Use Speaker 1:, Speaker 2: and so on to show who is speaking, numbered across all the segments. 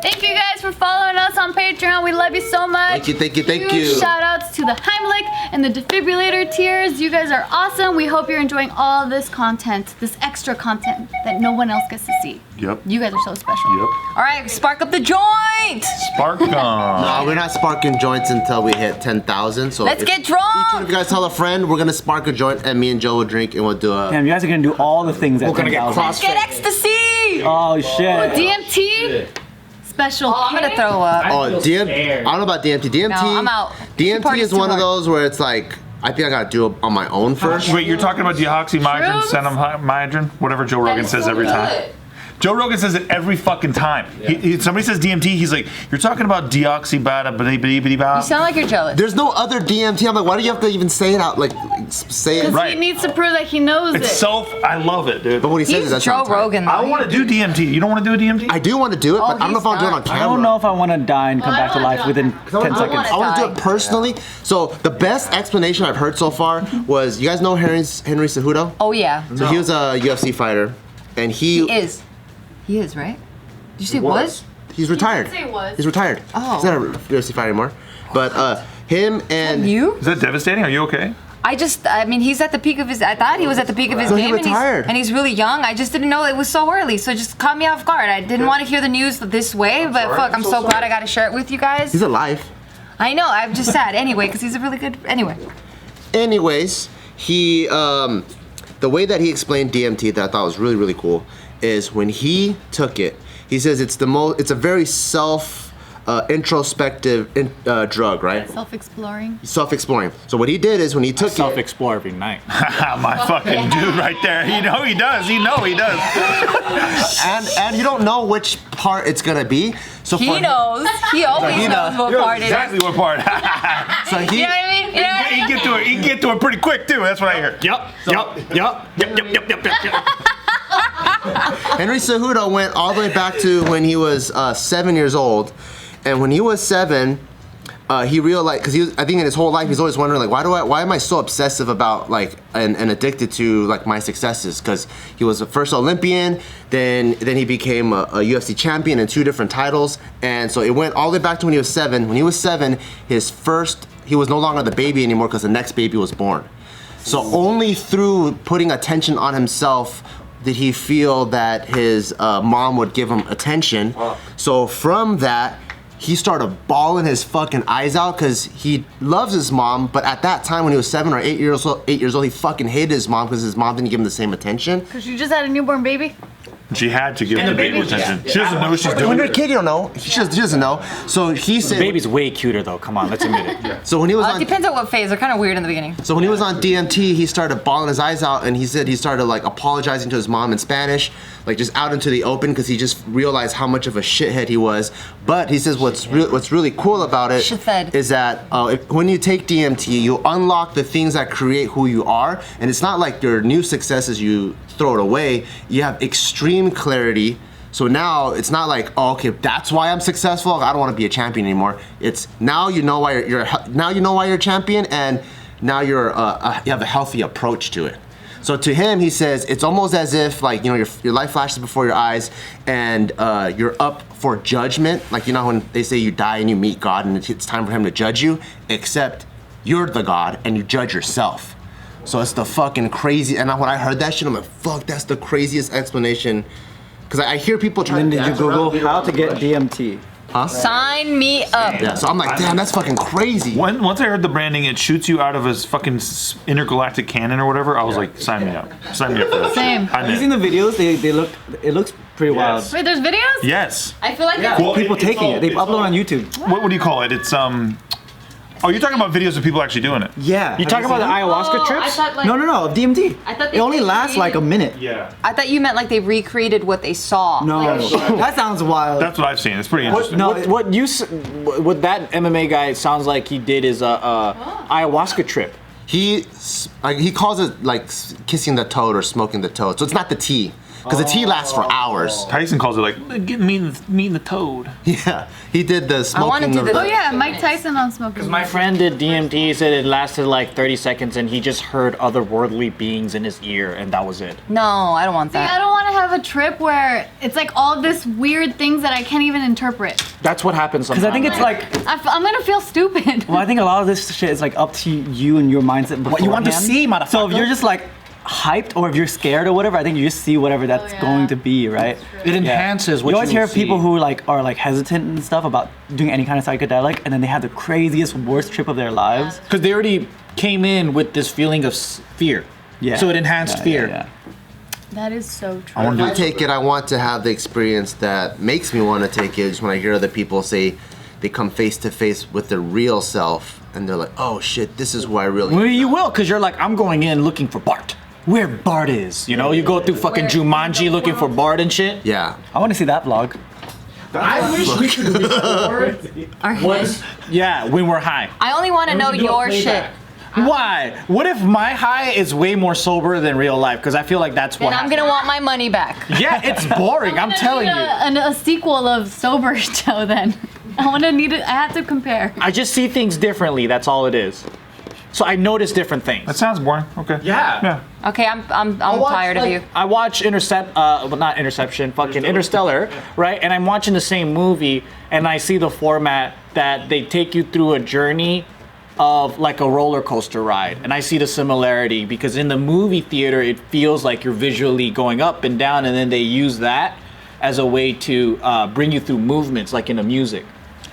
Speaker 1: Thank you guys for following us on Patreon. We love you so much.
Speaker 2: Thank you.
Speaker 1: Huge shout outs to the Heimlich and the defibrillator tiers. You guys are awesome. We hope you're enjoying all this content, this extra content that no one else gets to see.
Speaker 3: Yep.
Speaker 1: You guys are so special.
Speaker 3: Yep.
Speaker 1: All right, spark up the joint.
Speaker 3: Spark on.
Speaker 2: No, we're not sparking joints until we hit 10,000. So
Speaker 1: Let's get drunk.
Speaker 2: Each one of you guys tell a friend we're gonna spark a joint, and me and Joe will drink, and we'll do a.
Speaker 4: Damn, you guys are gonna do all the things. We're gonna get
Speaker 1: Let's get ecstasy.
Speaker 4: Oh shit.
Speaker 1: DMT. Special.
Speaker 5: I'm gonna throw up.
Speaker 2: Oh, I don't know about DMT. DMT.
Speaker 1: No, I'm out.
Speaker 2: DMT is one of those where it's like, I think I gotta do it on my own first.
Speaker 3: Wait, you're talking about deoxymydrin,
Speaker 1: Shrooms?
Speaker 3: cetamidrin, whatever Joe Rogan says every time. Joe Rogan says it every fucking time. Somebody says DMT, he's like, you're talking about deoxybada.
Speaker 1: You sound like you're jealous.
Speaker 2: There's no other DMT. I'm like, why do you have to even say it out? Like, say it.
Speaker 1: Because he needs to prove that he knows
Speaker 3: It's
Speaker 1: it.
Speaker 3: I love it, dude.
Speaker 2: But when he says it,
Speaker 1: He's
Speaker 2: that's
Speaker 1: Joe
Speaker 2: not time.
Speaker 1: Rogan.
Speaker 3: I want to do DMT. You don't want to do a DMT?
Speaker 2: I do want to do it, but I don't know if I'll do it on camera.
Speaker 4: I don't know if I want to die and come back to life within 10 seconds.
Speaker 2: I want to do it personally. So the best explanation I've heard so far was, you guys know Henry Cejudo?
Speaker 1: Oh yeah.
Speaker 2: So he was a UFC fighter, and he
Speaker 1: is. He is, right? Did you say was?
Speaker 2: He's retired.
Speaker 1: say was.
Speaker 2: He's retired.
Speaker 1: Oh.
Speaker 2: He's not a UFC fighter anymore. But him and
Speaker 1: you?
Speaker 3: Is that devastating? Are you okay?
Speaker 1: I mean, he's at the peak of his, I thought he was at the peak of his
Speaker 2: So he
Speaker 1: game.
Speaker 2: retired.
Speaker 1: And he's really young. I just didn't know it was so early. So it just caught me off guard. I didn't want to hear the news this way, but fuck, I'm so glad I got to share it with you guys.
Speaker 2: he's alive.
Speaker 1: I know, I'm just sad anyway, because he's a really good, anyway.
Speaker 2: Anyways, he the way that he explained DMT that I thought was really, really cool is when he took it, he says it's a very introspective drug, right?
Speaker 1: Self-exploring.
Speaker 2: Self-exploring. So what he did is when he took
Speaker 4: Self-explore every night.
Speaker 3: My fucking dude right there. You know he does. He does.
Speaker 2: and you don't know which part it's gonna be. So
Speaker 1: He knows. He always knows what part it is.
Speaker 3: Exactly what part.
Speaker 2: So he,
Speaker 1: You know what I mean? You know what I
Speaker 3: He
Speaker 1: mean?
Speaker 3: can get to it. He can get to it pretty quick too. That's what I hear.
Speaker 4: Yup.
Speaker 2: Henry Cejudo went all the way back to when he was 7 years old, and when he was 7, he realized, because I think in his whole life he's always wondering like, why am I so obsessive about like and addicted to like my successes? Because he was the first Olympian, then he became a UFC champion in 2 different titles, and so it went all the way back to when he was 7. When he was 7, he was no longer the baby anymore because the next baby was born. So only through putting attention on himself did he feel that his mom would give him attention. So from that, he started bawling his fucking eyes out because he loves his mom, but at that time when he was 7 or 8 years old, he fucking hated his mom because his mom didn't give him the same attention.
Speaker 1: Because you just had a newborn baby?
Speaker 3: She had to give the baby attention. She doesn't know what she's doing.
Speaker 2: When you're a kid, you don't know. She doesn't know. So he said,
Speaker 4: The baby's way cuter though. Come on, let's admit it.
Speaker 2: so when he was
Speaker 1: It
Speaker 2: on
Speaker 1: depends on what phase. They're kind of weird in the beginning.
Speaker 2: So when he was on DMT, he started bawling his eyes out, and he said he started like apologizing to his mom in Spanish, like just out into the open, because he just realized how much of a shithead he was. But he says what's really cool about it
Speaker 1: Shithead.
Speaker 2: is that when you take DMT, you unlock the things that create who you are, and it's not like your new successes you throw it away. You have extreme clarity. So now it's not like, oh, okay, that's why I'm successful. I don't want to be a champion anymore. It's now you know why you're a champion, and now you have a healthy approach to it. So to him, he says it's almost as if like your life flashes before your eyes, and you're up for judgment. Like when they say you die and you meet God, and it's time for Him to judge you. Except you're the God, and you judge yourself. So it's the fucking crazy. And when I heard that shit, I'm like, fuck, that's the craziest explanation. Because I hear people trying to.
Speaker 4: Did you Google how to get DMT?
Speaker 2: Huh?
Speaker 1: Sign me up.
Speaker 2: Yeah, so I'm like, damn, that's fucking crazy.
Speaker 3: Once I heard the branding, it shoots you out of his fucking intergalactic cannon or whatever. I was like, sign me up. Sign me up for that.
Speaker 1: Same.
Speaker 3: I'm
Speaker 4: Have you
Speaker 3: in.
Speaker 4: seen the videos? It looks pretty wild.
Speaker 1: Wait, there's videos?
Speaker 3: Yes.
Speaker 1: I feel like
Speaker 3: Well,
Speaker 4: People taking it. They upload on YouTube.
Speaker 3: What do you call it? It's Oh, you're talking about videos of people actually doing it.
Speaker 4: Yeah. You talking about the ayahuasca
Speaker 1: Oh, I
Speaker 4: trips?
Speaker 1: thought, like-
Speaker 4: No, DMT.
Speaker 1: I thought they
Speaker 4: it only lasts like a minute.
Speaker 3: Yeah.
Speaker 1: I thought you meant like they recreated what they saw.
Speaker 4: No,
Speaker 1: Like,
Speaker 4: that sounds wild.
Speaker 3: That's what I've seen. It's pretty interesting.
Speaker 4: What that MMA guy sounds like he did is a ayahuasca trip.
Speaker 2: He calls it like kissing the toad or smoking the toad. So it's not the tea. because the tea lasts for hours.
Speaker 3: Tyson calls it like get me and the toad.
Speaker 2: Yeah, he did the smoking.
Speaker 5: wanna do the-
Speaker 1: Oh yeah, Mike Tyson on smoking.
Speaker 4: My friend did DMT. He said it lasted like 30 seconds, and he just heard otherworldly beings in his ear, and that was it.
Speaker 5: No, I don't want
Speaker 1: See, I
Speaker 5: that.
Speaker 1: don't want to have a trip where it's like all this weird things that I can't even interpret.
Speaker 4: That's what happens sometimes.
Speaker 6: Because I think it's like,
Speaker 1: I'm gonna feel stupid.
Speaker 6: well, I think a lot of this shit is like up to you and your mindset.
Speaker 4: What you want to
Speaker 6: beforehand.
Speaker 4: see, motherfucker.
Speaker 6: So if you're just like hyped, or if you're scared or whatever, I think you just see whatever that's
Speaker 1: yeah.
Speaker 6: going to be, right?
Speaker 4: It enhances what
Speaker 6: you always hear
Speaker 4: will
Speaker 6: of people
Speaker 4: see.
Speaker 6: who like are like hesitant and stuff about doing any kind of psychedelic, and then they have the craziest, worst trip of their lives.
Speaker 4: Because they already came in with this feeling of fear.
Speaker 6: Yeah.
Speaker 4: So it enhanced fear.
Speaker 6: Yeah.
Speaker 1: That is so true.
Speaker 2: If I take it, I want to have the experience that makes me want to take it. Just when I hear other people say they come face to face with their real self, and they're like, "Oh shit, this is who I really."
Speaker 4: Well, you will, because you're like, I'm going in looking for Bart. Where Bart is. You know, you go through fucking Jumanji looking for Bart and shit.
Speaker 2: Yeah.
Speaker 6: I want to see that vlog.
Speaker 4: I wish we could record
Speaker 5: Our head.
Speaker 4: yeah, when we're high.
Speaker 5: I only want to know your shit.
Speaker 4: Why? What if my high is way more sober than real life? Because I feel like that's what
Speaker 5: And I'm gonna want my money back.
Speaker 4: Yeah, it's boring. I'm telling you.
Speaker 1: A sequel of Sober Show then. I want to need it. I have to compare.
Speaker 4: I just see things differently. That's all it is. So I notice different things.
Speaker 3: That sounds boring. Okay.
Speaker 4: Yeah.
Speaker 5: Okay, I'm tired of you.
Speaker 4: I watch not Interception, fucking Interstellar, right? And I'm watching the same movie, and I see the format that they take you through a journey of like a roller coaster ride. And I see the similarity because in the movie theater, it feels like you're visually going up and down, and then they use that as a way to bring you through movements, like in the music.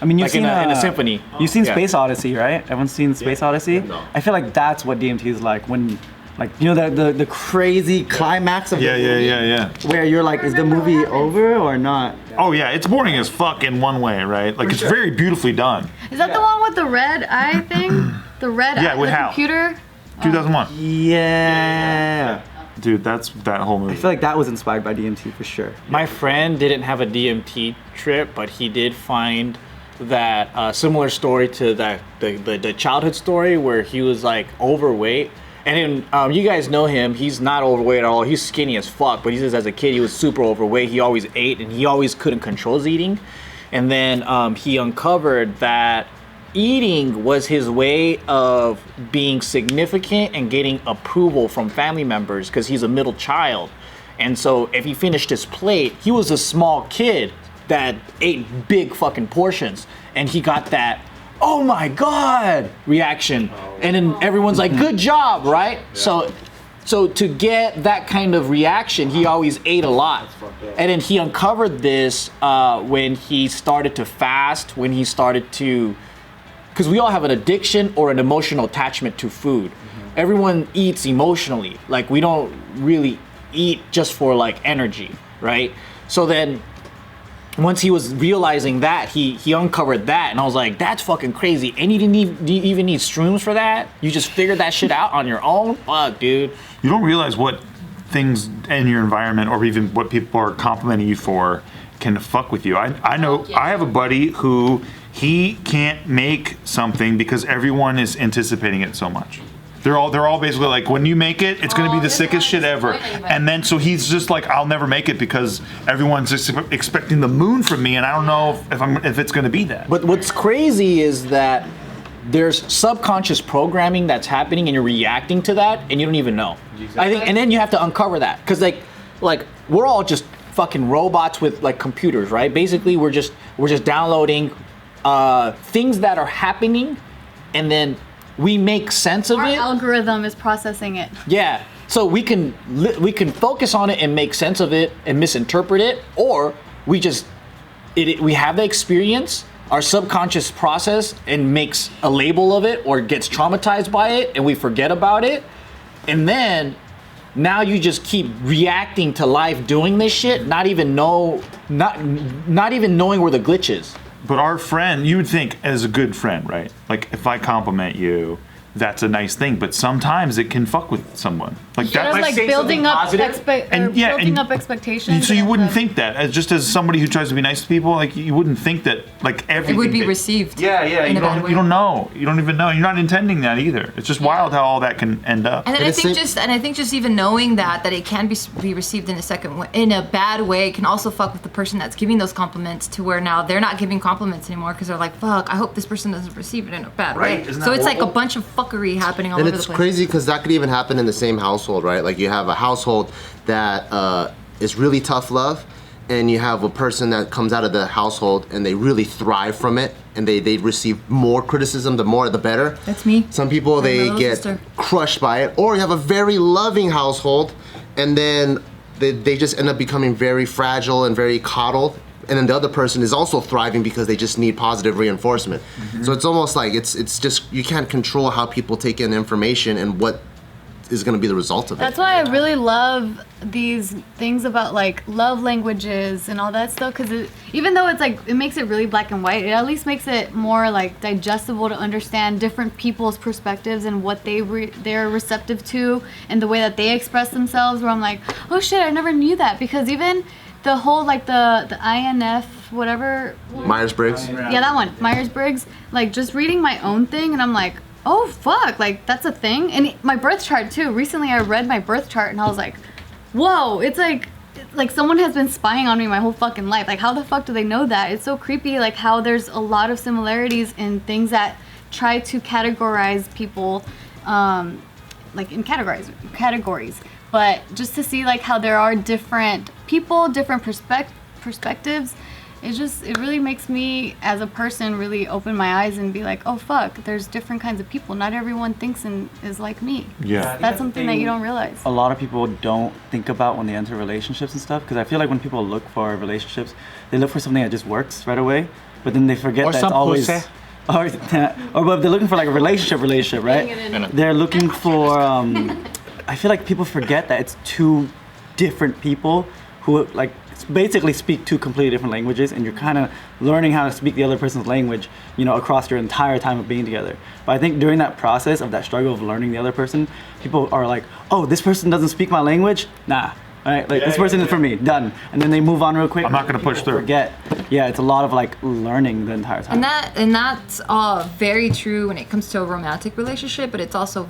Speaker 6: I mean, you've
Speaker 4: Like
Speaker 6: seen
Speaker 4: in a symphony.
Speaker 6: You've seen
Speaker 4: Yeah.
Speaker 6: Space Odyssey, right? Everyone's seen Space Odyssey.
Speaker 2: No.
Speaker 6: I feel like that's what DMT is like when, like, you know, the crazy climax of
Speaker 3: Yeah,
Speaker 6: the
Speaker 3: yeah,
Speaker 6: movie,
Speaker 3: yeah, yeah.
Speaker 6: where you're like, is the movie over or not?
Speaker 3: Oh yeah, it's boring as fuck in one way, right? Like it's very beautifully done.
Speaker 1: Is that the one with the red eye thing? The red
Speaker 3: Yeah,
Speaker 1: eye,
Speaker 3: with
Speaker 1: the
Speaker 3: Hal.
Speaker 1: computer?
Speaker 3: 2001.
Speaker 6: Yeah.
Speaker 3: Dude, that's that whole movie.
Speaker 6: I feel like that was inspired by DMT for sure.
Speaker 4: My friend didn't have a DMT trip, but he did find that similar story to that the childhood story where he was like overweight. And then you guys know him. He's not overweight at all. He's skinny as fuck. But he says as a kid he was super overweight. He always ate and he always couldn't control his eating. And then he uncovered that eating was his way of being significant and getting approval from family members because he's a middle child. And so if he finished his plate, he was a small kid that ate big fucking portions, and he got that "oh my god" reaction, and then everyone's like, "good job," right? So to get that kind of reaction, he always ate a lot. And then he uncovered this when he started to fast, when he started to, because we all have an addiction or an emotional attachment to food. Everyone eats emotionally. Like we don't really eat just for like energy, right? So then once he was realizing that, he uncovered that, and I was like, that's fucking crazy. And you didn't even need shrooms for that? You just figured that shit out on your own? Fuck, dude.
Speaker 3: You don't realize what things in your environment or even what people are complimenting you for can fuck with you. I know I have a buddy who he can't make something because everyone is anticipating it so much. They're all basically like, when you make it, it's gonna be the sickest shit ever. And then so he's just like, I'll never make it because everyone's just expecting the moon from me, and I don't know if it's gonna be that.
Speaker 4: But what's crazy is that there's subconscious programming that's happening, and you're reacting to that, and you don't even know. I think, and then you have to uncover that, because like we're all just fucking robots with like computers, right? Basically, we're just downloading things that are happening, and then we make sense of
Speaker 1: Our
Speaker 4: it.
Speaker 1: algorithm is processing it.
Speaker 4: Yeah. So we can focus on it and make sense of it and misinterpret it, or we have the experience, our subconscious process and makes a label of it or gets traumatized by it, and we forget about it, and then now you just keep reacting to life doing this shit, not even knowing where the glitch is.
Speaker 3: But our friend, you would think as a good friend, right? Like if I compliment you, that's a nice thing. But sometimes it can fuck with someone. Like
Speaker 1: Instead
Speaker 3: that.
Speaker 1: of like
Speaker 4: say
Speaker 1: building
Speaker 4: something
Speaker 1: up
Speaker 4: positive,
Speaker 1: building up expectations.
Speaker 3: So you
Speaker 1: and
Speaker 3: wouldn't
Speaker 1: then-
Speaker 3: think that, as somebody who tries to be nice to people, like you wouldn't think that like
Speaker 5: It
Speaker 3: everything.
Speaker 5: would be
Speaker 3: that-
Speaker 5: received.
Speaker 3: Yeah,
Speaker 5: in
Speaker 3: you
Speaker 5: a bad way.
Speaker 3: don't know. You don't even know. You're not intending that either. It's just wild how all that can end up.
Speaker 5: And then
Speaker 2: And
Speaker 5: I
Speaker 2: it's
Speaker 5: think
Speaker 2: the-
Speaker 5: just even knowing that it can be received in a second way, in a bad way, can also fuck with the person that's giving those compliments to where now they're not giving compliments anymore because they're like, fuck, I hope this person doesn't receive it in a bad
Speaker 3: Right?
Speaker 5: way.
Speaker 3: Isn't
Speaker 5: So
Speaker 3: that
Speaker 5: it's like a
Speaker 3: horrible?
Speaker 5: bunch of fuckery happening all
Speaker 2: And
Speaker 5: over
Speaker 2: it's
Speaker 5: the place.
Speaker 2: crazy because that could even happen in the same household, right? Like you have a household that is really tough love, and you have a person that comes out of the household and they really thrive from it, and they receive more criticism. The more, the better.
Speaker 5: That's me.
Speaker 2: Some people
Speaker 5: I'm a
Speaker 2: they
Speaker 5: little
Speaker 2: get
Speaker 5: sister.
Speaker 2: crushed by it, or you have a very loving household, and then they just end up becoming very fragile and very coddled. And then the other person is also thriving because they just need positive reinforcement. So it's almost like it's just you can't control how people take in information and what is going to be the result of it.
Speaker 1: That's why I really love these things about like love languages and all that stuff, because even though it's like it makes it really black and white, it at least makes it more like digestible to understand different people's perspectives and what they're receptive to and the way that they express themselves, where I'm like, oh shit, I never knew that. Because even the whole like the INF whatever,
Speaker 2: Myers-Briggs.
Speaker 1: yeah, that one, Myers-Briggs, like just reading my own thing and I'm like, oh fuck, like that's a thing. And my birth chart too. Recently I read my birth chart and I was like, whoa, it's like someone has been spying on me my whole fucking life. Like how the fuck do they know that? It's so creepy, like how there's a lot of similarities in things that try to categorize people like in categories. But just to see like how there are different people, different perspectives, it really makes me as a person really open my eyes and be like, oh fuck, there's different kinds of people. Not everyone thinks and is like me.
Speaker 3: Yeah.
Speaker 1: That's something that you don't realize.
Speaker 6: A lot of people don't think about when they enter relationships and stuff, because I feel like when people look for relationships, they look for something that just works right away, but then they forget
Speaker 4: Or
Speaker 6: that
Speaker 4: some
Speaker 6: it's always
Speaker 4: pussy.
Speaker 6: or but if they're looking for like a relationship, right? They're looking for I feel like people forget that it's two different people who like basically speak two completely different languages, and you're kind of learning how to speak the other person's language, you know, across your entire time of being together. But I think during that process of that struggle of learning the other person, people are like, oh, this person doesn't speak my language? Nah. All right, like this person is for me, done. And then they move on real quick.
Speaker 3: I'm not gonna push
Speaker 6: People
Speaker 3: through.
Speaker 6: Forget. Yeah, it's a lot of like learning the entire time.
Speaker 5: And that's very true when it comes to a romantic relationship, but it's also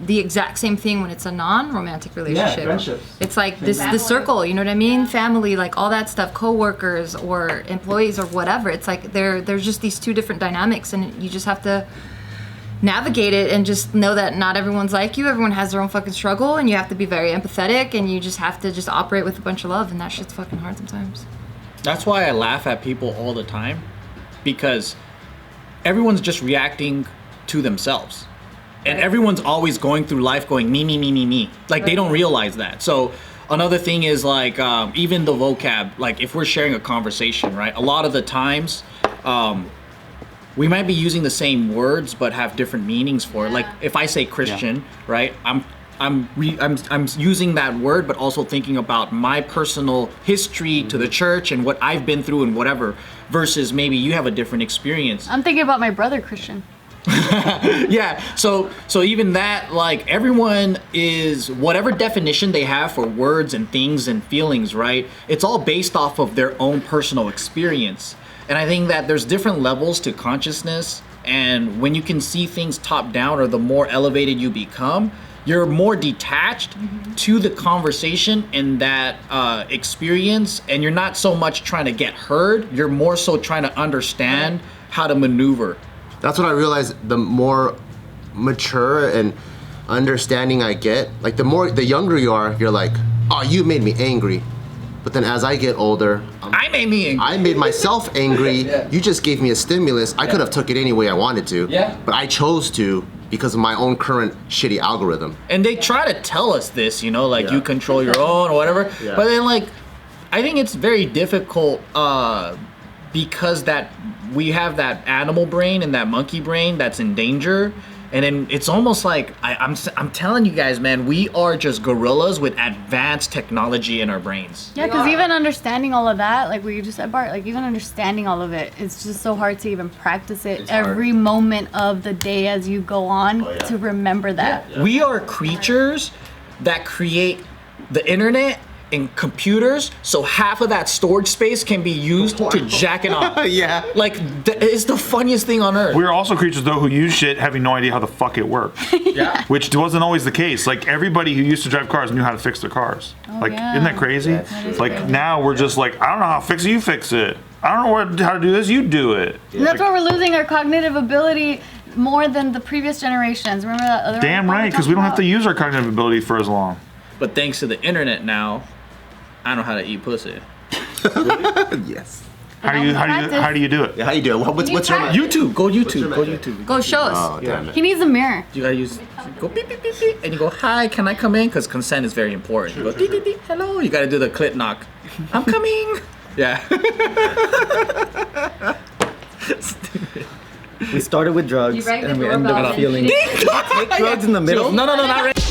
Speaker 5: the exact same thing when it's a non-romantic relationship.
Speaker 6: friendships.
Speaker 5: It's like the circle, you know what I mean? Family, like all that stuff, co-workers or employees or whatever. It's like there's just these two different dynamics, and you just have to navigate it and just know that not everyone's like you. Everyone has their own fucking struggle, and you have to be very empathetic, and you just have to just operate with a bunch of love, and that shit's fucking hard sometimes.
Speaker 4: That's why I laugh at people all the time, because everyone's just reacting to themselves. And everyone's always going through life going me, me, me, me, me. Like they don't realize that. So another thing is like even the vocab, like if we're sharing a conversation, right? A lot of the times we might be using the same words but have different meanings for it. Like if I say Christian, right? I'm using that word, but also thinking about my personal history to the church and what I've been through and whatever, versus maybe you have a different experience.
Speaker 1: I'm thinking about my brother Christian.
Speaker 4: Yeah, so even that, like everyone is whatever definition they have for words and things and feelings, right? It's all based off of their own personal experience. And I think that there's different levels to consciousness, and when you can see things top down, or the more elevated you become, you're more detached to the conversation and that experience, and you're not so much trying to get heard, you're more so trying to understand how to maneuver.
Speaker 2: That's what I realized. The more mature and understanding I get, like the younger you are, you're like, oh, you made me angry. But then as I get older,
Speaker 4: I made
Speaker 2: myself angry. You just gave me a stimulus. I could have took it any way I wanted to.
Speaker 4: Yeah.
Speaker 2: But I chose to because of my own current shitty algorithm.
Speaker 4: And they try to tell us this, you know, like
Speaker 2: Yeah.
Speaker 4: you control your own or whatever.
Speaker 2: Yeah.
Speaker 4: But then, like, I think it's very difficult because that we have that animal brain and that monkey brain that's in danger. And then it's almost like I'm telling you guys, man, we are just gorillas with advanced technology in our brains.
Speaker 1: Yeah, because even understanding all of that, like what you just said, Bart, like even understanding all of it, it's just so hard to even practice it every moment of the day as you go on to remember that.
Speaker 4: We are creatures that create the internet and computers, so half of that storage space can be used to jack it off.
Speaker 2: Yeah.
Speaker 4: Like, it's the funniest thing on earth.
Speaker 3: We're also creatures though who use shit having no idea how the fuck it works.
Speaker 4: Yeah.
Speaker 3: Which wasn't always the case. Like everybody who used to drive cars knew how to fix their cars. Like,
Speaker 1: yeah.
Speaker 3: isn't that crazy?
Speaker 1: is
Speaker 3: Like
Speaker 1: crazy.
Speaker 3: now we're just like, I don't know how to fix it, you fix it. I don't know how to do this, you do it.
Speaker 1: And that's why we're losing our cognitive ability more than the previous generations. Remember that other
Speaker 3: Damn
Speaker 1: article we
Speaker 3: right, because we don't have to
Speaker 1: talked
Speaker 3: use our cognitive ability for as long.
Speaker 4: But thanks to the internet now, I know how to eat pussy.
Speaker 2: Yes.
Speaker 3: How do you do it?
Speaker 2: Yeah, how you do it? What's your
Speaker 4: YouTube. Go YouTube.
Speaker 2: your
Speaker 4: Go
Speaker 2: method?
Speaker 4: YouTube.
Speaker 5: Go show us.
Speaker 2: Oh, damn it.
Speaker 1: He needs a mirror.
Speaker 4: You gotta use, go beep, beep, beep, beep, and you go, hi, can I come in? Because consent is very important. You go, beep, beep, beep, hello. You gotta do the clit knock. I'm coming. Yeah.
Speaker 6: We started with drugs
Speaker 5: You rang the
Speaker 6: and we ended
Speaker 5: doorbell
Speaker 6: up
Speaker 5: and
Speaker 6: feeling.
Speaker 5: you
Speaker 6: Take drugs in the middle.
Speaker 4: No, not right.